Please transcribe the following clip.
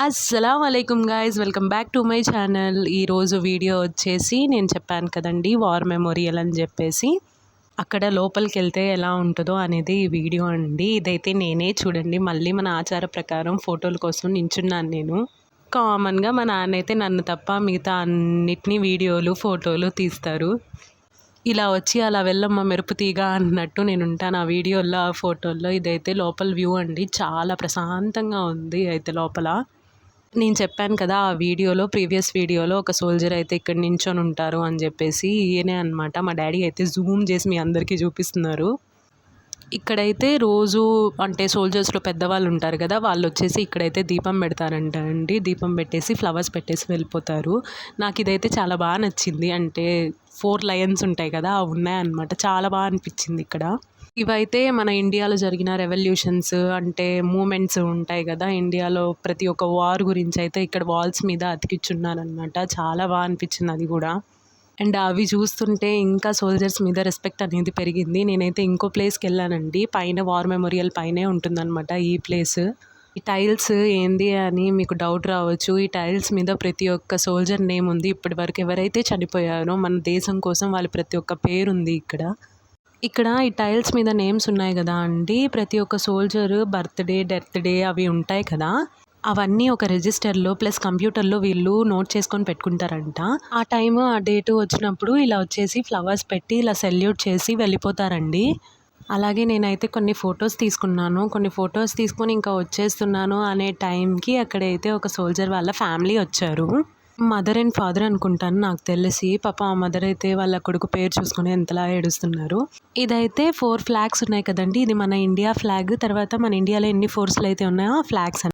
అస్సలాముఅలైకుం guys, welcome back to my channel. ఈరోజు video వచ్చేసి నేను చెప్పాను కదండి వార్ మెమోరియల్ అని చెప్పేసి, అక్కడ లోపలికి వెళ్తే ఎలా ఉంటుందో అనేది ఈ వీడియో అండి. ఇదైతే నేనే చూడండి, మళ్ళీ మన ఆచార ప్రకారం ఫోటోల కోసం నించున్నాను నేను. కామన్గా మా నాన్న అయితే నన్ను తప్ప మిగతా అన్నిటినీ వీడియోలు ఫోటోలు తీస్తారు. ఇలా వచ్చి అలా వెళ్ళమ్మ మెరుపు తీగ అన్నట్టు నేను ఉంటాను ఆ వీడియోల్లో ఆ ఫోటోల్లో. ఇదైతే లోపల వ్యూ అండి, చాలా ప్రశాంతంగా ఉంది అయితే లోపల. నేను చెప్పాను కదా ఆ వీడియోలో, ప్రీవియస్ వీడియోలో ఒక సోల్జర్ అయితే ఇక్కడ నించొని ఉంటారు అని చెప్పేసి, ఈయనే అనమాట. మా డాడీ అయితే జూమ్ చేసి మీ అందరికీ చూపిస్తున్నారు. ఇక్కడైతే రోజు అంటే సోల్జర్స్లో పెద్దవాళ్ళు ఉంటారు కదా, వాళ్ళు వచ్చేసి ఇక్కడైతే దీపం పెడతారంట అండి. దీపం పెట్టేసి ఫ్లవర్స్ పెట్టేసి వెళ్ళిపోతారు. నాకు ఇదైతే చాలా బాగా నచ్చింది. అంటే 4 లయన్స్ ఉంటాయి కదా, అవి ఉన్నాయన్నమాట. చాలా బాగా అనిపించింది ఇక్కడ. ఇవైతే మన ఇండియాలో జరిగిన రెవల్యూషన్స్ అంటే మూమెంట్స్ ఉంటాయి కదా, ఇండియాలో ప్రతి ఒక్క వార్ గురించి అయితే ఇక్కడ వాల్స్ మీద అతికిచ్చున్నారనమాట. చాలా బాగా అనిపించింది అది కూడా. అండ్ అవి చూస్తుంటే ఇంకా సోల్జర్స్ మీద రెస్పెక్ట్ అనేది పెరిగింది. నేనైతే ఇంకో ప్లేస్కి వెళ్ళానండి, పైన వార్ మెమోరియల్ పైనే ఉంటుందన్నమాట ఈ ప్లేస్. ఈ టైల్స్ ఏంది అని మీకు డౌట్ రావచ్చు. ఈ టైల్స్ మీద ప్రతి ఒక్క సోల్జర్ నేమ్ ఉంది. ఇప్పటి వరకు ఎవరైతే చనిపోయారో మన దేశం కోసం వాళ్ళ ప్రతి ఒక్క పేరు ఉంది ఇక్కడ. ఈ టైల్స్ మీద నేమ్స్ ఉన్నాయి కదా అండి, ప్రతి ఒక్క సోల్జర్ బర్త్డే, డెత్ డే అవి ఉంటాయి కదా, అవన్నీ ఒక రిజిస్టర్లో ప్లస్ కంప్యూటర్లో వీళ్ళు నోట్ చేసుకొని పెట్టుకుంటారంట. ఆ టైము ఆ డేటు వచ్చినప్పుడు ఇలా వచ్చేసి ఫ్లవర్స్ పెట్టి ఇలా సెల్యూట్ చేసి వెళ్ళిపోతారండి. అలాగే నేనైతే కొన్ని ఫొటోస్ తీసుకున్నాను. కొన్ని ఫొటోస్ తీసుకొని ఇంకా వచ్చేస్తున్నాను అనే టైంకి అక్కడైతే ఒక సోల్జర్ వాళ్ళ ఫ్యామిలీ వచ్చారు. మదర్ అండ్ ఫాదర్ అనుకుంటాను నాకు తెలిసి. పాప ఆ మదర్ అయితే వాళ్ళ కొడుకు పేరు చూసుకొని ఎంతలా ఏడుస్తున్నారు. ఇదైతే 4 ఫ్లాగ్స్ ఉన్నాయి కదండి, ఇది మన ఇండియా ఫ్లాగ్. తర్వాత మన ఇండియాలో ఎన్ని ఫోర్స్లు అయితే ఉన్నాయో ఆ ఫ్లాగ్స్